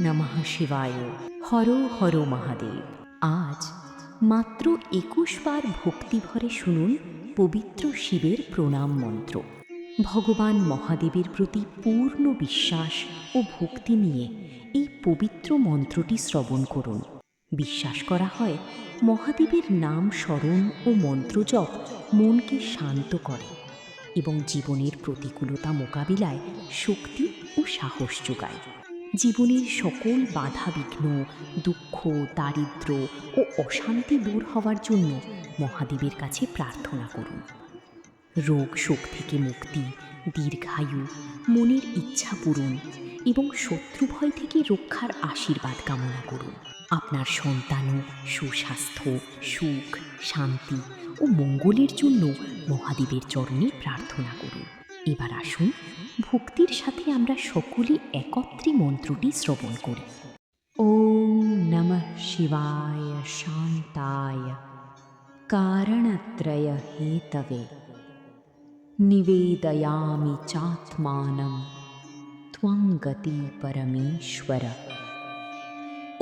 নমঃ শিবায়। হর হর মহাদেব। আজ মাত্র ২১ বার ভক্তিভরে শুনুন পবিত্র শিবের প্রণাম মন্ত্র। ভগবান মহাদেবের প্রতি পূর্ণ বিশ্বাস ও ভক্তি নিয়ে এই পবিত্র মন্ত্রটি শ্রবণ করুন। বিশ্বাস করা হয় মহাদেবের নাম স্মরণ ও মন্ত্রজপ মনকে শান্ত করে এবং জীবনের প্রতিকূলতা মোকাবিলায় শক্তি ও সাহস যোগায়। জীবনের সকল বাধা বিঘ্ন, দুঃখ, দারিদ্র্য ও অশান্তি দূর হওয়ার জন্য মহাদেবের কাছে প্রার্থনা করুন। রোগ শোক থেকে মুক্তি, দীর্ঘায়ু, মনের ইচ্ছা পূরণ এবং শত্রুভয় থেকে রক্ষার আশীর্বাদ কামনা করুন। আপনার সন্তানও সুস্বাস্থ্য, সুখ, শান্তি ও মঙ্গলের জন্য মহাদেবের চরণে প্রার্থনা করুন। এবার আসুন ভক্তির সাথে আমরা সকলে একত্রে মন্ত্রটি শ্রবণ করি। ওম নমঃ শিবায় শান্তায় কারণত্রয় হেতবে নিবেদয়ামি চাত্মানম ত্বং গতি পরমেশ্বর।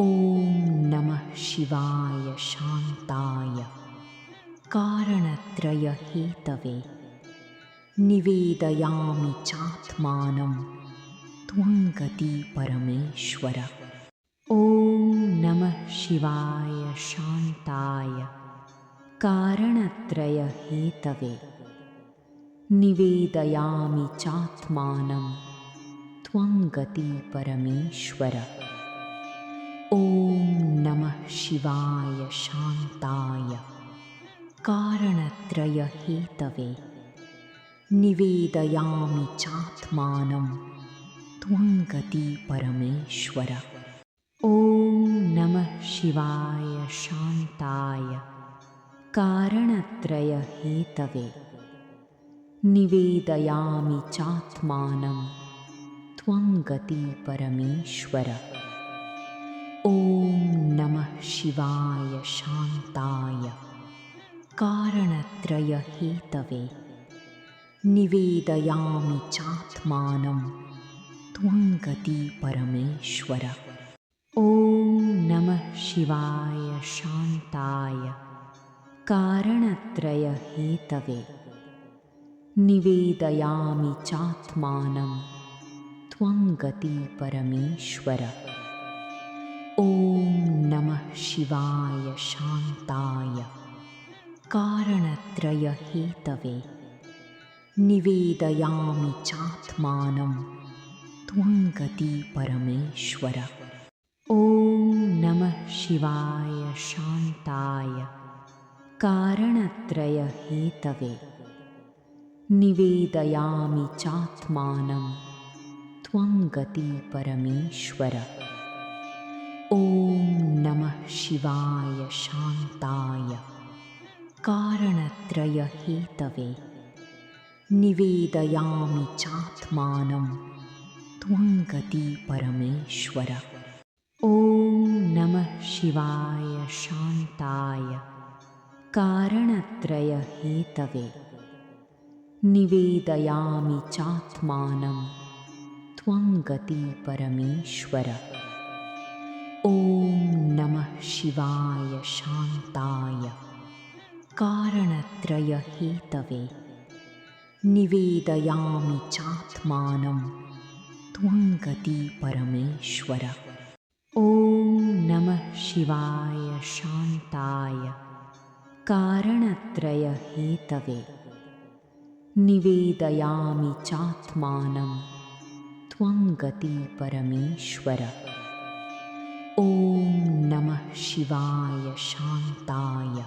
ওম নমঃ শিবায় শান্তায় কারণত্রয় হেতবে নিবেদয়ামি চাত্মানম ত্বং গতি পরমেশ্বর। ওম নমঃ শিবায় শান্তায় কারণত্রয় হেতবে নিবেদয়ামি চাত্মানম ত্বং গতি পরমেশ্বর। ওম নমঃ শিবায় শান্তায় কারণত্রয় হেতবে নিবেদয়ামি চাত্মানম ত্বং গতি পরমেশ্বর। ওম নমঃ শিবায় শান্তায় কারণত্রয় হেতবে নিবেদয়ামি চাত্মানম ত্বং গতি পরমেশ্বর। ওম নমঃ শিবায় শান্তায় কারণত্রয় হেতবে নিবেদয়ামি চাত্মানম ত্বং গতি পরমেশ্বর। ওম নমঃ শিবায় শান্তায় কারণত্রয় হেতবে নিবেদয়ামি চাত্মানম ত্বং গতি পরমেশ্বর। ওম নমঃ শিবায় শান্তায় কারণত্রয় হেতবে নিবেদয়ামি চাত্মানম ত্বং গতি পরমেশ্বর। ওম নমঃ শিবায় শান্তায় কারণত্রয় হেতবে নিবেদয়ামি চাত্মানম ত্বং গতি পরমেশ্বর। ওম নমঃ শিবায় শান্তায় কারণত্রয় হেতবে নিবেদয়ামি চাত্মানম ত্বং গতি পরমেশ্বর। ওম নমঃ শিবায় শান্তায় কারণত্রয় হেতবে নিবেদয়ামি চাত্মানম ত্বং গতি পরমেশ্বর। ওম নমঃ শিবায় শান্তায় কারণত্রয় হেতবে নিবেদয়ামি চাত্মানম ত্বং গতি পরমেশ্বর। ওম নমঃ শিবায় শান্তায় কারণত্রয় হেতবে নিবেদয়ামি চাত্মানম ত্বং গতি পরমেশ্বর। ওম নমঃ শিবায় শান্তায়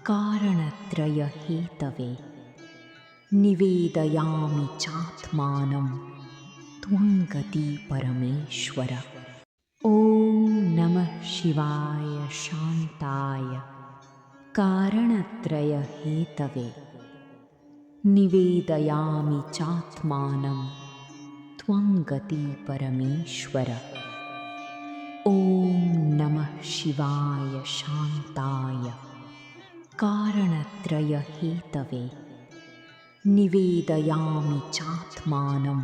কারণত্রয় হেতবে নিবেদয়ামি চাত্মানম ত্বং গতি পরমেশ্বর। ওম নমঃ শিবায় শান্তায় কারণত্রয় হেতবে নিবেদয়ামি চাত্মানম ত্বং গতি পরমেশ্বর। ওম নমঃ শিবায় শান্তায় কারণত্রয় হেতবে নিবেদয়ামি চাত্মানম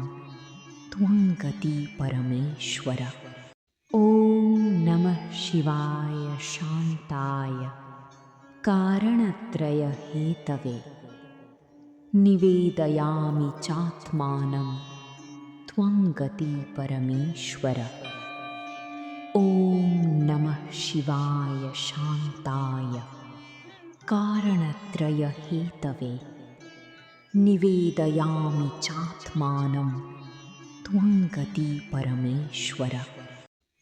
ত্বং গতি পরমেশ্বর। शिवाय शान्ताय कारणत्रयहेतवे निवेदयामि चात्मानं त्वं गति परमेश्वर। ॐ नमः शिवाय शान्ताय कारणत्रयहेतवे निवेदयामि चात्मानं त्वं गति परमेश्वर।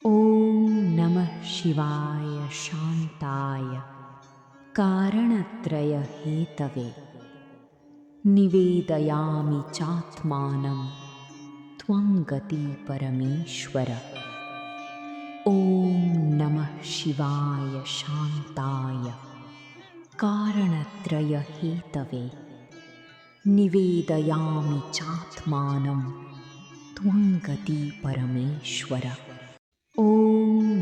ॐ नमः शिवाय शान्ताय कारणत्रयहेतवे निवेदयामि चात्मानं त्वं गति परमेश्वर। ॐ नमः शिवाय शान्ताय कारणत्रयहेतवे निवेदयामि चात्मानं त्वं गति परमेश्वर। ॐ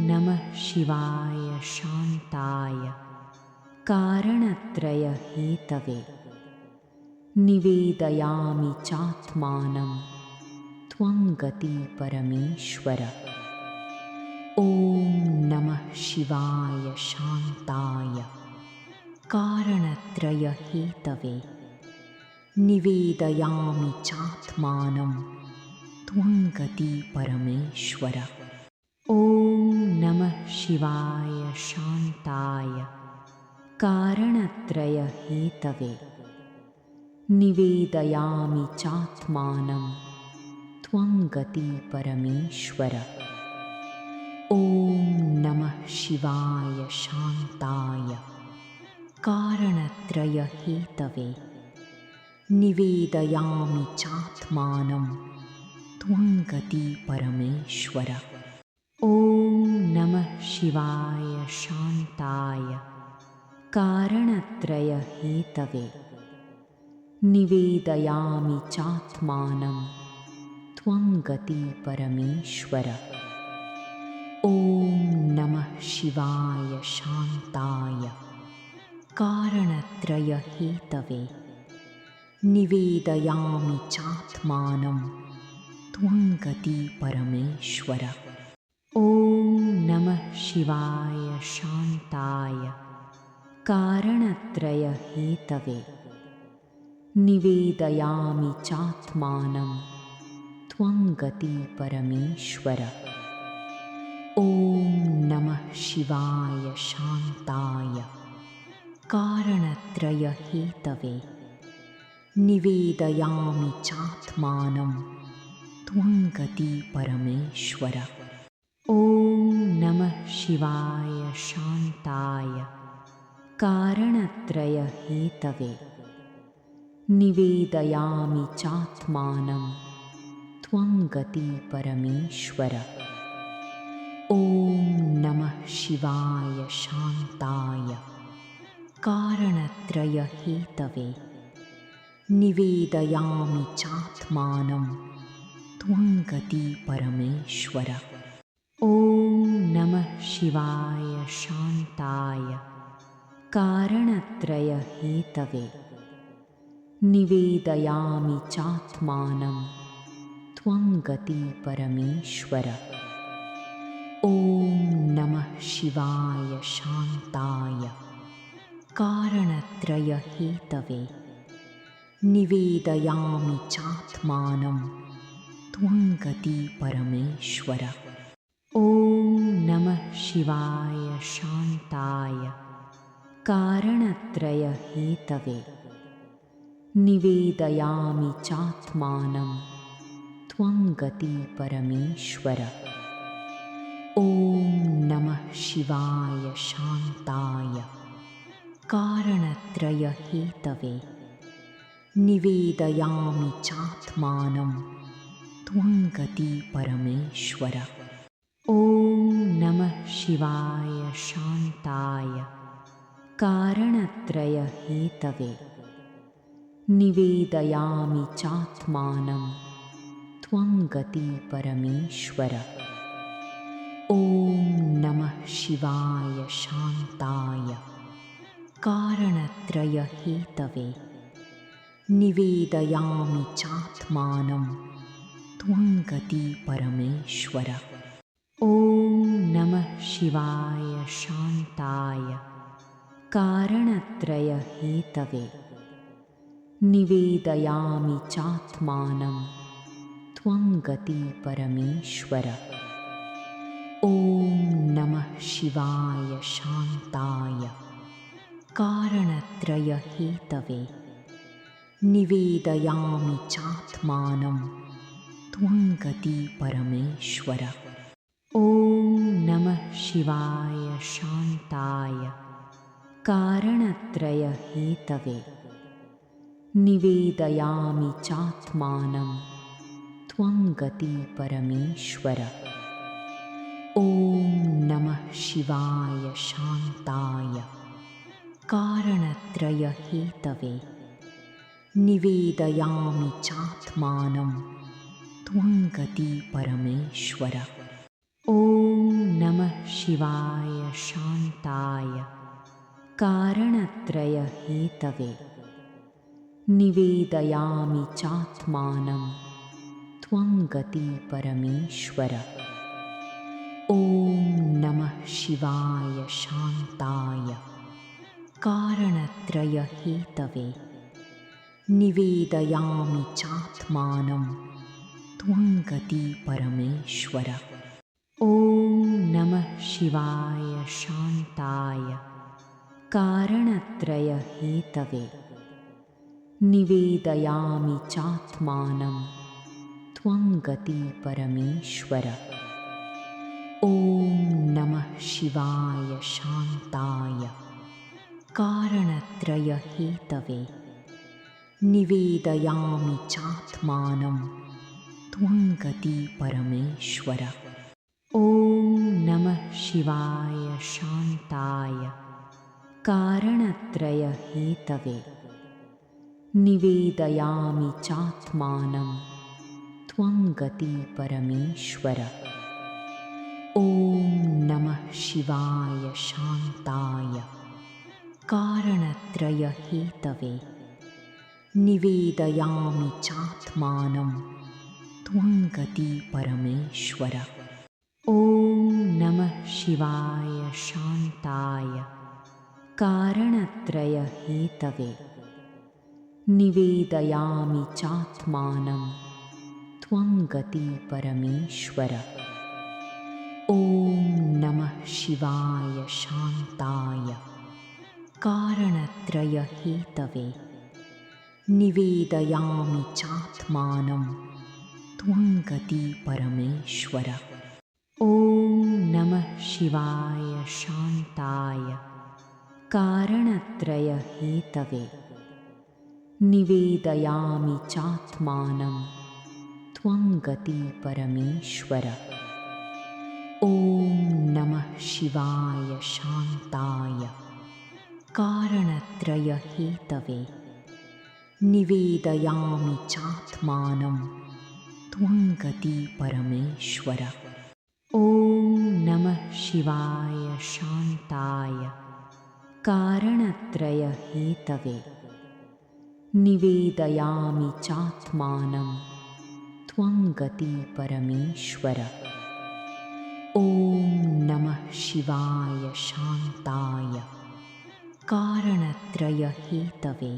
नमः शिवाय शान्ताय कारणत्रयहेतवे निवेदयामि चात्मानं त्वं गति परमेश्वर। ॐ नमः शिवाय शान्ताय कारणत्रयहेतवे निवेदयामि चात्मानं त्वं गति परमेश्वर। ॐ नमः शिवाय शान्ताय कारणत्रयहेतवे निवेदयामि चात्मानं त्वं गति परमेश्वर। ॐ नमः शिवाय शान्ताय कारणत्रयहेतवे निवेदयामि चात्मानं त्वं गति परमेश्वर। ॐ नमः शिवाय शान्ताय कारणत्रयहेतवे निवेदयामि चात्मानं त्वं गति परमेश्वर। ॐ नमः शिवाय शान्ताय कारणत्रयहेतवे निवेदयामि चात्मानं त्वं गति परमेश्वर। ॐ नमः शिवाय शान्ताय कारणत्रयहेतवे निवेदयामि चात्मानं त्वं गति परमेश्वर। ॐ नमः शिवाय शान्ताय कारणत्रयहेतवे निवेदयामि चात्मानं त्वं गति परमेश्वर। ॐ नमः शिवाय शान्ताय कारणत्रयहेतवे निवेदयामि चात्मानं त्वं गति परमेश्वर। ॐ नमः शिवाय शान्ताय कारणत्रयहेतवे निवेदयामि चात्मानं त्वं गति परमेश्वर। ॐ नमः शिवाय शान्ताय कारणत्रयहेतवे निवेदयामि चात्मानं त्वं गति परमेश्वर। ॐ नमः शिवाय शान्ताय कारणत्रयहेतवे निवेदयामि चात्मानं त्वं गति परमेश्वर। ॐ नमः शिवाय शान्ताय कारणत्रयहेतवे निवेदयामि चात्मानं त्वं गति परमेश्वर। ॐ नमः शिवाय शान्ताय कारणत्रयहेतवे निवेदयामि चात्मानं त्वं गति परमेश्वर। ॐ नमः शिवाय शान्ताय कारणत्रयहेतवे निवेदयामि चात्मानं त्वं गति परमेश्वर। ॐ नमः शिवाय शान्ताय कारणत्रयहेतवे निवेदयामि चात्मानं त्वं गति परमेश्वर। ॐ नमः शिवाय शान्ताय कारणत्रयहेतवे निवेदयामि चात्मानं त्वं गति परमेश्वर। ॐ नमः शिवाय शान्ताय कारणत्रयहेतवे निवेदयामि चात्मानं त्वं गति परमेश्वर। ॐ नमः शिवाय शान्ताय कारणत्रयहेतवे निवेदयामि चात्मानं त्वं गति परमेश्वर। ॐ नमः शिवाय शान्ताय कारणत्रयहेतवे निवेदयामि चात्मानं त्वं गति परमेश्वर। ॐ नमः शिवाय शान्ताय कारणत्रयहेतवे निवेदयामि चात्मानं त्वं गति परमेश्वर। ॐ नमः शिवाय शान्ताय कारणत्रयहेतवे निवेदयामि चात्मानं त्वं गति परमेश्वर। ॐ नमः शिवाय शान्ताय कारणत्रयहेतवे निवेदयामि चात्मानं त्वं गति परमेश्वर। ॐ नमः शिवाय शान्ताय कारणत्रयहेतवे निवेदयामि चात्मानं त्वं गति परमेश्वर। ॐ नमः शिवाय शान्ताय कारणत्रयहेतवे निवेदयामि चात्मानं त्वं गति परमेश्वर। ॐ नमः शिवाय शान्ताय कारणत्रयहेतवे निवेदयामि चात्मानं त्वं गति परमेश्वर। ॐ नमः शिवाय शान्ताय कारणत्रयहेतवे निवेदयामि चात्मानं त्वं गति परमेश्वर। ॐ नमः शिवाय शान्ताय कारणत्रयहेतवे निवेदयामि चात्मानं त्वं गति परमेश्वर। ॐ नमः शिवाय शान्ताय कारणत्रयहेतवे निवेदयामि चात्मानं त्वं गति परमेश्वर। ॐ नमः शिवाय शान्ताय कारणत्रयहेतवे निवेदयामि चात्मानं त्वं गति परमेश्वर। ॐ नमः शिवाय शान्ताय कारणत्रयहेतवे निवेदयामि चात्मानं त्वं गति परमेश्वर। ॐ नमः शिवाय शान्ताय कारणत्रयहेतवे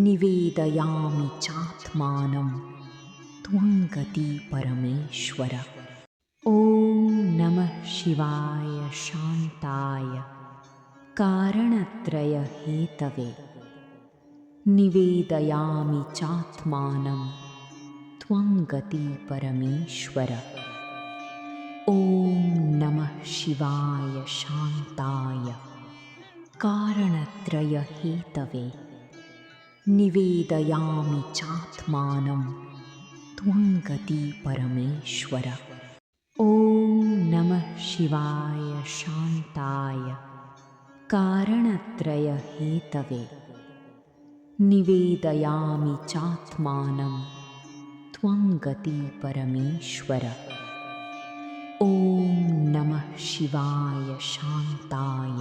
निवेदयामि चात्मानं त्वं गति परमेश्वर। ॐ नमः शिवाय शान्ताय कारणत्रयहेतवे निवेदयामि चात्मानं त्वं गति परमेश्वर। ॐ नमः शिवाय शान्ताय कारणत्रयहेतवे निवेदयामि चात्मानं त्वं गति परमेश्वर। ॐ नमः शिवाय शान्ताय कारणत्रयहेतवे निवेदयामि चात्मानं त्वं गति परमेश्वर। ॐ नमः शिवाय शान्ताय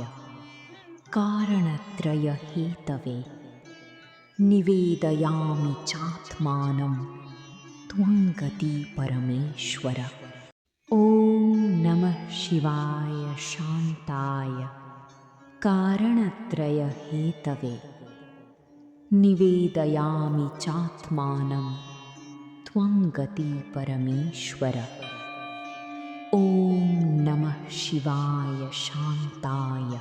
कारणत्रयहेतवे निवेदयामि चात्मानं त्वं गति परमेश्वर। ॐ नमः शिवाय शान्ताय कारणत्रयहेतवे निवेदयामि चात्मानं त्वं गति परमेश्वर। ॐ नमः शिवाय शान्ताय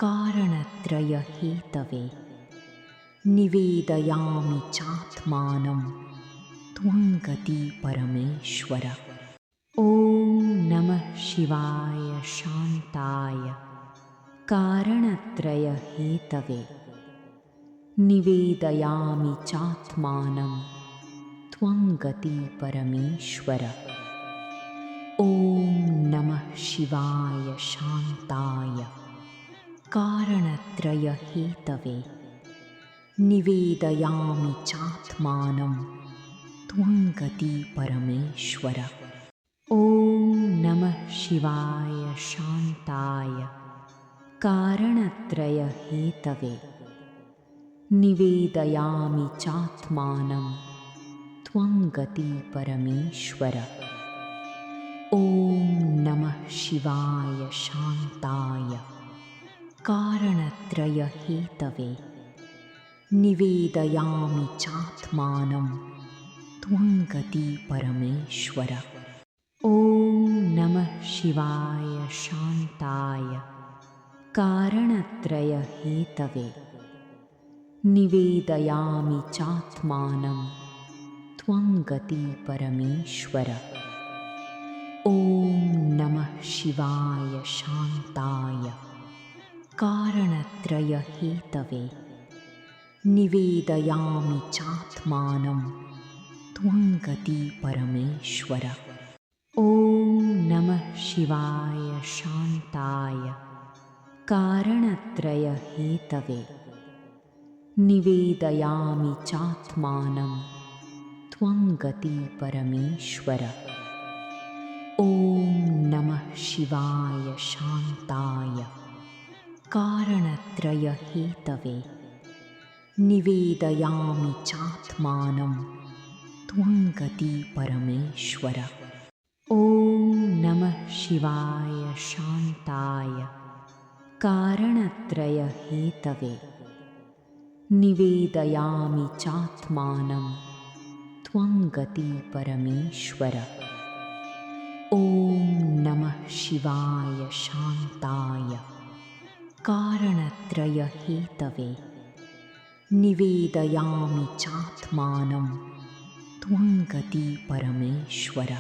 कारणत्रयहेतवे निवेदयामि चात्मानं त्वं गति परमेश्वर। ॐ नमः शिवाय शान्ताय कारणत्रयहेतवे निवेदयामि चात्मानं त्वं गति परमेश्वर। ॐ नमः शिवाय शान्ताय कारणत्रयहेतवे निवेदयामि चात्मानं त्वं गति परमेश्वर। ॐ नमः शिवाय शान्ताय कारणत्रयहेतवे निवेदयामि चात्मानं त्वं गति परमेश्वर। ॐ नमः शिवाय शान्ताय कारणत्रयहेतवे निवेदयामि चात्मानं त्वं गति परमेश्वर। ॐ नमः शिवाय शान्ताय कारणत्रयहेतवे निवेदयामि चात्मानं त्वं गति परमेश्वर। ॐ नमः शिवाय शान्ताय कारणत्रयहेतवे निवेदयामि चात्मानं त्वं गति परमेश्वर। ॐ नमः शिवाय शान्ताय कारणत्रयहेतवे निवेदयामि चात्मानं त्वं गति परमेश्वर। ॐ नमः शिवाय शान्ताय कारणत्रयहेतवे निवेदयामि चात्मानं त्वं गति परमेश्वर। ॐ नमः शिवाय शान्ताय कारणत्रयहेतवे निवेदयामि चात्मानं त्वं गति परमेश्वर। ॐ नमः शिवाय शान्ताय कारणत्रयहेतवे निवेदयामि चात्मानं त्वं गति परमेश्वर।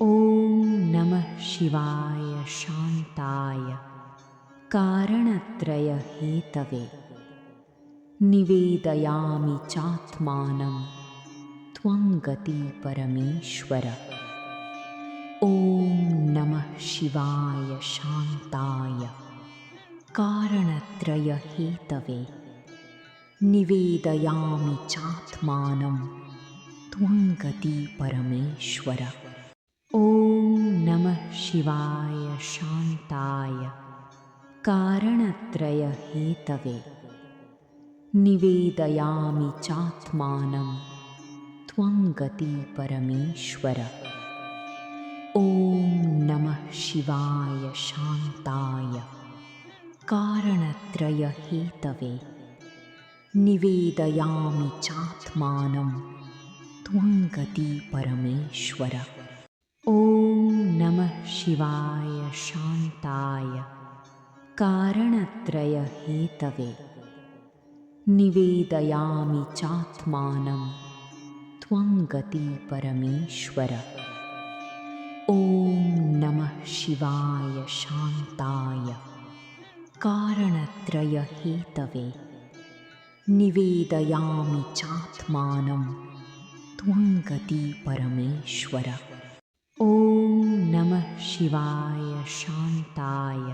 ॐ नमः शिवाय शान्ताय कारणत्रयहेतवे निवेदयामि चात्मानं त्वं गति परमेश्वर। ॐ नमः शिवाय शान्ताय कारणत्रयहेतवे निवेदयामि चात्मानं त्वं गति परमेश्वर। ॐ नमः शिवाय शान्ताय कारणत्रयहेतवे निवेदयामि चात्मानं त्वं गति परमेश्वर। ॐ नमः शिवाय शान्ताय कारणत्रयहेतवे निवेदयामि चात्मानं त्वं गति परमेश्वर। ॐ नमः शिवाय शान्ताय कारणत्रयहेतवे निवेदयामि चात्मानं त्वं गति परमेश्वर। ॐ नमः शिवाय शान्ताय कारणत्रयहेतवे निवेदयामि चात्मानं त्वं गति परमेश्वर। ॐ नमः शिवाय शान्ताय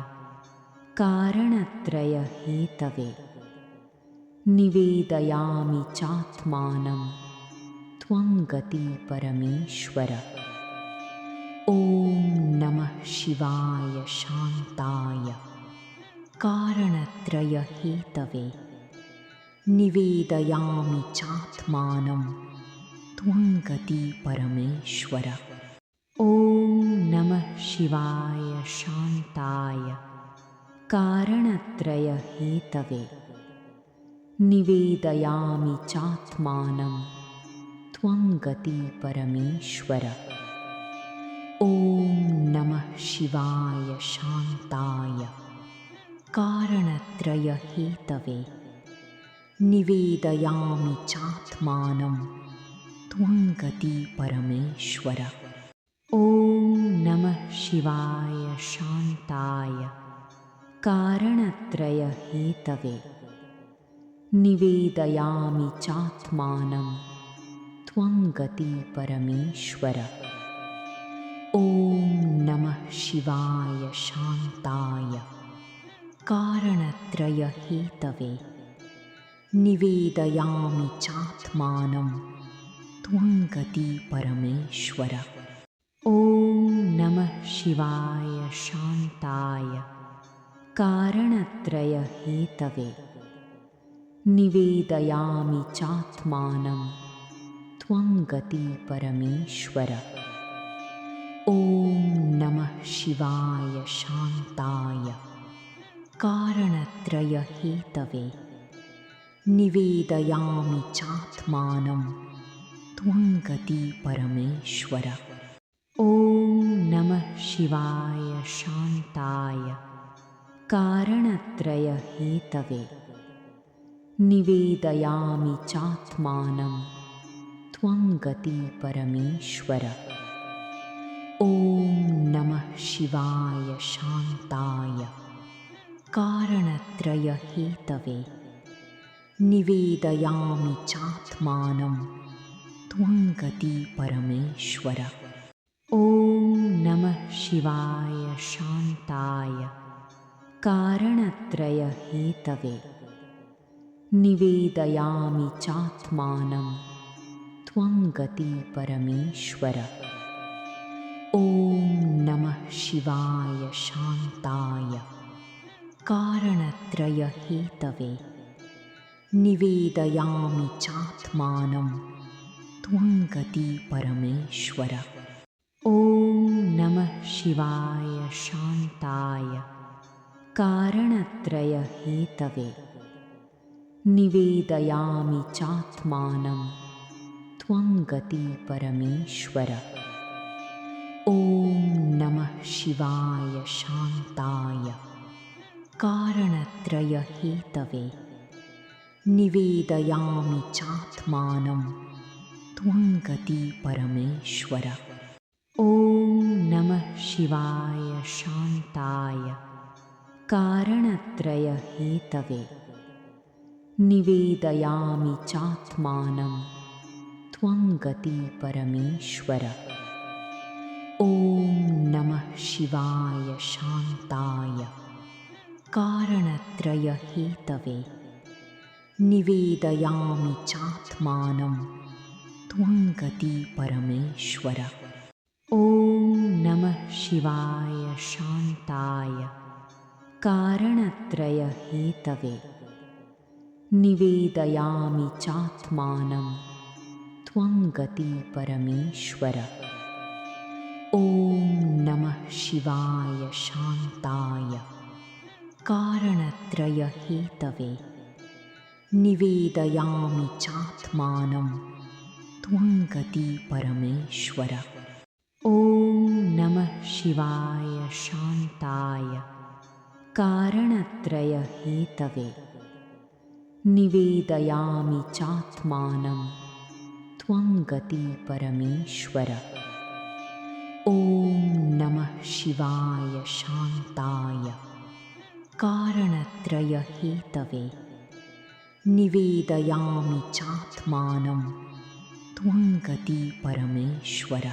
कारणत्रयहेतवे निवेदयामि चात्मानं त्वं गति परमेश्वर। ॐ नमः शिवाय शान्ताय कारणत्रयहेतवे निवेदयामि चात्मानं त्वं गति परमेश्वर। ॐ नमः शिवाय शान्ताय कारणत्रयहेतवे निवेदयामि चात्मानं त्वं गति परमेश्वर। ॐ नमः शिवाय शान्ताय कारणत्रयहेतवे निवेदयामि चात्मानं त्वं गति परमेश्वर। ॐ नमः शिवाय शान्ताय कारणत्रयहेतवे निवेदयामि चात्मानं त्वं गति परमेश्वर। ॐ नमः शिवाय शान्ताय कारणत्रयहेतवे निवेदयामि चात्मानं त्वं गति परमेश्वर। ॐ नमः शिवाय शान्ताय कारणत्रयहेतवे निवेदयामि चात्मानं त्वं गति परमेश्वर। ॐ नमः शिवाय शान्ताय कारणत्रयहेतवे निवेदयामि चात्मानं त्वं गति परमेश्वर। ॐ नमः शिवाय शान्ताय कारणत्रयहेतवे निवेदयामि चात्मानं त्वं गति परमेश्वर। ॐ नमः शिवाय शान्ताय कारणत्रयहेतवे निवेदयामि चात्मानं त्वं गति परमेश्वर। ॐ नमः शिवाय शान्ताय कारणत्रयहेतवे निवेदयामि चात्मानं त्वं गति परमेश्वर। ॐ नमः शिवाय शान्ताय कारणत्रयहेतवे निवेदयामि चात्मानं त्वं गति परमेश्वर। ॐ नमः शिवाय शान्ताय कारणत्रयहेतवे निवेदयामि चात्मानं त्वं गति परमेश्वर। ॐ नमः शिवाय शान्ताय कारणत्रयहेतवे निवेदयामि चात्मानं त्वं गति परमेश्वर। ॐ नमः शिवाय शान्ताय कारणत्रयहेतवे निवेदयामि चात्मानं त्वं गति परमेश्वर। ॐ नमः शिवाय शान्ताय कारणत्रयहेतवे निवेदयामि चात्मानं त्वं गति परमेश्वर। ॐ नमः शिवाय शान्ताय कारणत्रयहेतवे निवेदयामि चात्मानं त्वं गति परमेश्वर। ॐ नमः शिवाय शान्ताय कारणत्रयहेतवे निवेदयामि चात्मानं त्वं गति परमेश्वर। ॐ नमः शिवाय शान्ताय कारणत्रयहेतवे निवेदयामि चात्मानं त्वं गति परमेश्वर। ॐ नमः शिवाय शान्ताय कारणत्रयहेतवे निवेदयामि चात्मानं त्वं गति परमेश्वर।